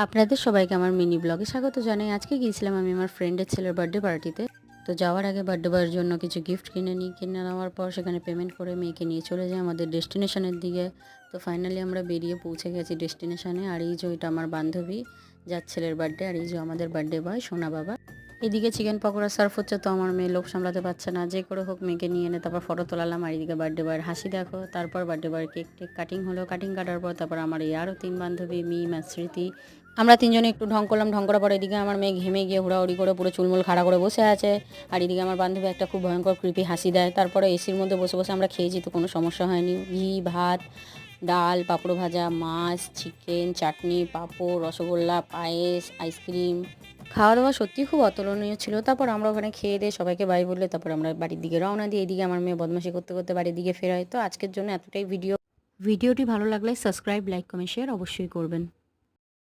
আপনাদের সবাইকে আমার মিনি ব্লগে স্বাগত জানাই। আজকে গিয়েছিলাম আমি আমার ফ্রেন্ডের ছেলের বার্থডে পার্টিতে। তো যাওয়ার আগে বার্থডে বয়ের জন্য কিছু গিফট কিনে নিই। কিনে নেওয়ার পর সেখানে পেমেন্ট করে মেয়েকে নিয়ে চলে যাই আমাদের ডেস্টিনেশনের দিকে। তো ফাইনালি আমরা বেরিয়ে পৌঁছে গেছি ডেস্টিনেশনে। আর এই যে ওইটা আমার বান্ধবী, যার ছেলের বার্থডে, আর এই যে আমাদের বার্থডে বয় সোনা বাবা। এদিকে চিকেন পকোড়া সার্ভ হচ্ছে, তো আমার মেয়ে লোভ সামলাতে পারছে না, যে করে হোক মেয়েকে নিয়ে এনে তারপর ফটো তোলালাম। আর এদিকে বার্থডে বয়ের হাসি দেখো। তারপর বার্থডে বয়ের কেক টেক কাটিং হলো। কাটিং কাটার পর তারপর আমার এই আরও 3 বান্ধবী, মিম আর স্মৃতি, আমরা 3জনে একটু ঢং করলাম। ঢং করার পর এদিকে আমার মেয়ে ঘেমে গিয়ে হুড়াহুড়ি করে পুরো চুলমুল খাড়া করে বসে আছে। আর এদিকে আমার বান্ধবী একটা খুব ভয়ঙ্কর কৃপি হাসি দেয়। তারপরে এসির মধ্যে বসে বসে আমরা খেয়েছি, তো কোনো সমস্যা হয়নি। ঘি, ভাত, ডাল, পাঁপড় ভাজা, মাছ, চিকেন, চাটনি, পাঁপড়, রসগোল্লা, পায়েস, আইসক্রিম, খাওয়া দাওয়া সত্যিই খুব অতুলনীয় ছিল। তারপর আমরা ওখানে খেয়ে দিয়ে সবাইকে বাই বললে তারপর আমরা বাড়ির দিকে রওনা দিই। এদিকে আমার মেয়ে বদমাশি করতে করতে বাড়ির দিকে ফেরায়। তো আজকের জন্য এতটাই। ভিডিওটি ভালো লাগলে সাবস্ক্রাইব, লাইক, কমেন্ট, শেয়ার অবশ্যই করবেন।